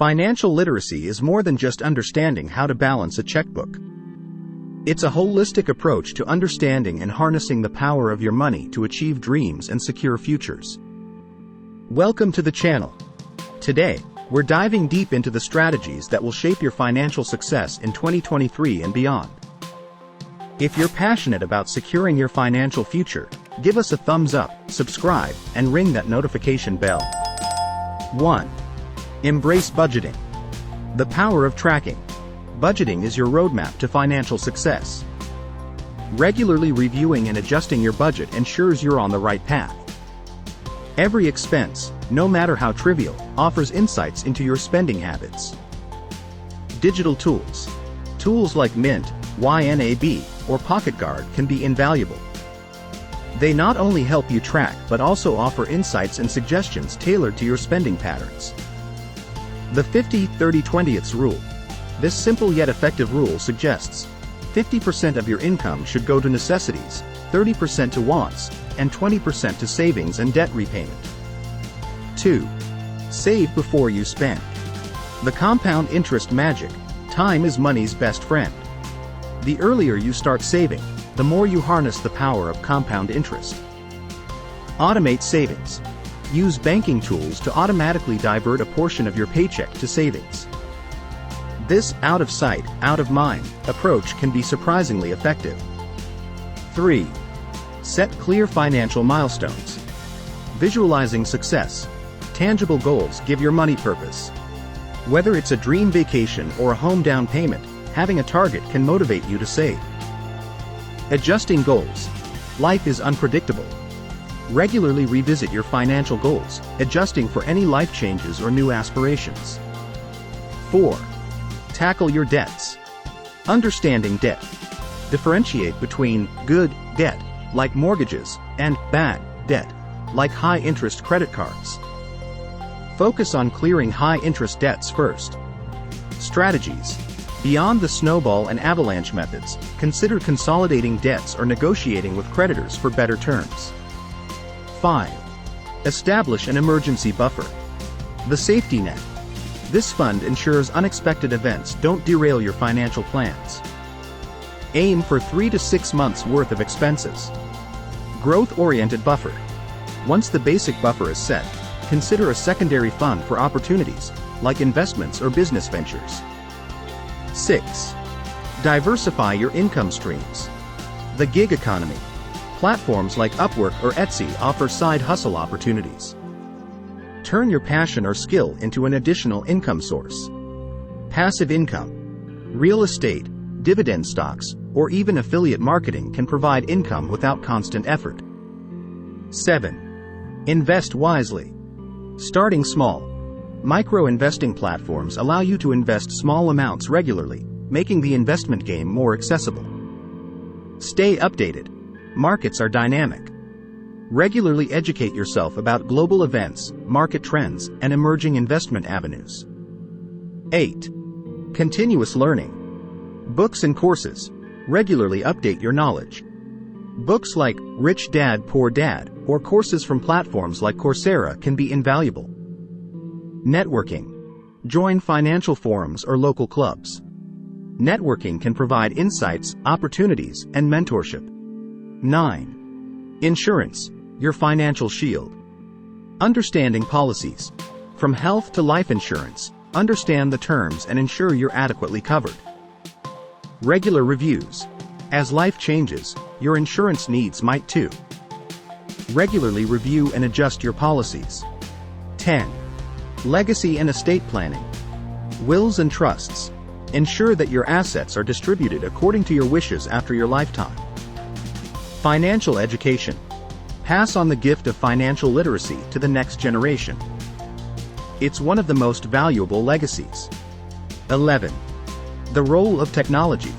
Financial literacy is more than just understanding how to balance a checkbook. It's a holistic approach to understanding and harnessing the power of your money to achieve dreams and secure futures. Welcome to the channel. Today, we're diving deep into the strategies that will shape your financial success in 2023 and beyond. If you're passionate about securing your financial future, give us a thumbs up, subscribe, and ring that notification bell. 1. Embrace budgeting. The power of tracking. Budgeting is your roadmap to financial success. Regularly reviewing and adjusting your budget ensures you're on the right path. Every expense, no matter how trivial, offers insights into your spending habits. Digital tools. Tools like Mint, YNAB, or PocketGuard can be invaluable. They not only help you track but also offer insights and suggestions tailored to your spending patterns. The 50-30-20 rule. This simple yet effective rule suggests 50% of your income should go to necessities, 30% to wants, and 20% to savings and debt repayment. 2. Save before you spend. The compound interest magic. Time is money's best friend. The earlier you start saving, the more you harness the power of compound interest. Automate savings. Use banking tools to automatically divert a portion of your paycheck to savings. This out of sight, out of mind approach can be surprisingly effective. 3. Set clear financial milestones. Visualizing success. Tangible goals give your money purpose. Whether it's a dream vacation or a home down payment, having a target can motivate you to save. Adjusting goals. Life is unpredictable. Regularly revisit your financial goals, adjusting for any life changes or new aspirations. 4. Tackle your debts. Understanding debt. Differentiate between good debt, like mortgages, and bad debt, like high-interest credit cards. Focus on clearing high-interest debts first. Strategies. Beyond the snowball and avalanche methods, consider consolidating debts or negotiating with creditors for better terms. 5. Establish an emergency buffer. The safety net. This fund ensures unexpected events don't derail your financial plans. Aim for 3 to 6 months worth of expenses. Growth-oriented buffer. Once the basic buffer is set, consider a secondary fund for opportunities, like investments or business ventures. 6. Diversify your income streams. The gig economy. Platforms like Upwork or Etsy offer side hustle opportunities. Turn your passion or skill into an additional income source. Passive income. Real estate, dividend stocks, or even affiliate marketing can provide income without constant effort. 7. Invest wisely. Starting small. Micro-investing platforms allow you to invest small amounts regularly, making the investment game more accessible. Stay updated. Markets are dynamic. Regularly educate yourself about global events, market trends, and emerging investment avenues. 8. Continuous learning. Books and courses. Regularly update your knowledge. Books like Rich Dad, Poor Dad, or courses from platforms like Coursera can be invaluable. Networking. Join financial forums or local clubs. Networking can provide insights, opportunities, and mentorship. 9. Insurance. Your financial shield. Understanding policies. From health to life insurance, understand the terms and ensure you're adequately covered. Regular reviews. As life changes, your insurance needs might too. Regularly review and adjust your policies. 10. Legacy and estate planning. Wills and trusts. Ensure that your assets are distributed according to your wishes after your lifetime. Financial education. Pass on the gift of financial literacy to the next generation. It's one of the most valuable legacies. 11. The role of technology.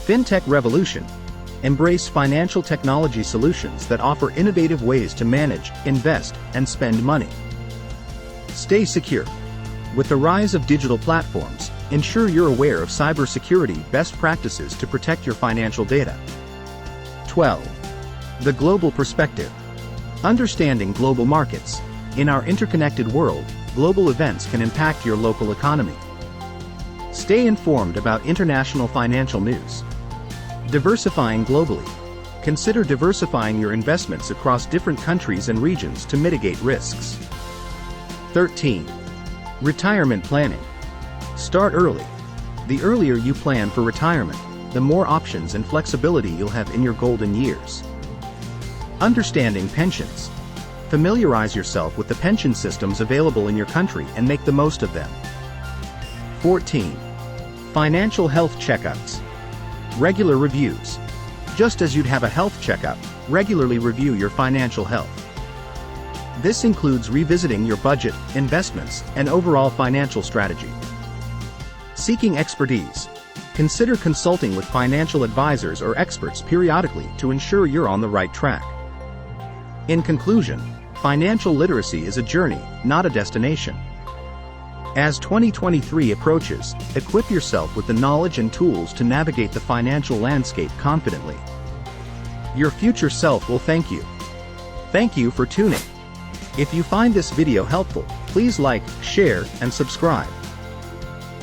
FinTech revolution. Embrace financial technology solutions that offer innovative ways to manage, invest, and spend money. Stay secure. With the rise of digital platforms, ensure you're aware of cybersecurity best practices to protect your financial data. 12. The global perspective. Understanding global markets. In our interconnected world, global events can impact your local economy. Stay informed about international financial news. Diversifying globally. Consider diversifying your investments across different countries and regions to mitigate risks. 13. Retirement planning. Start early. The earlier you plan for retirement, the more options and flexibility you'll have in your golden years. Understanding pensions. Familiarize yourself with the pension systems available in your country and make the most of them. 14. Financial health checkups. Regular reviews. Just as you'd have a health checkup, regularly review your financial health. This includes revisiting your budget, investments, and overall financial strategy. Seeking expertise. Consider consulting with financial advisors or experts periodically to ensure you're on the right track. In conclusion, financial literacy is a journey, not a destination. As 2023 approaches, equip yourself with the knowledge and tools to navigate the financial landscape confidently. Your future self will thank you. Thank you for tuning. If you find this video helpful, please like, share, and subscribe.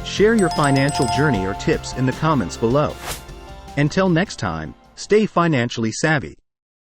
Share your financial journey or tips in the comments below. Until next time, stay financially savvy.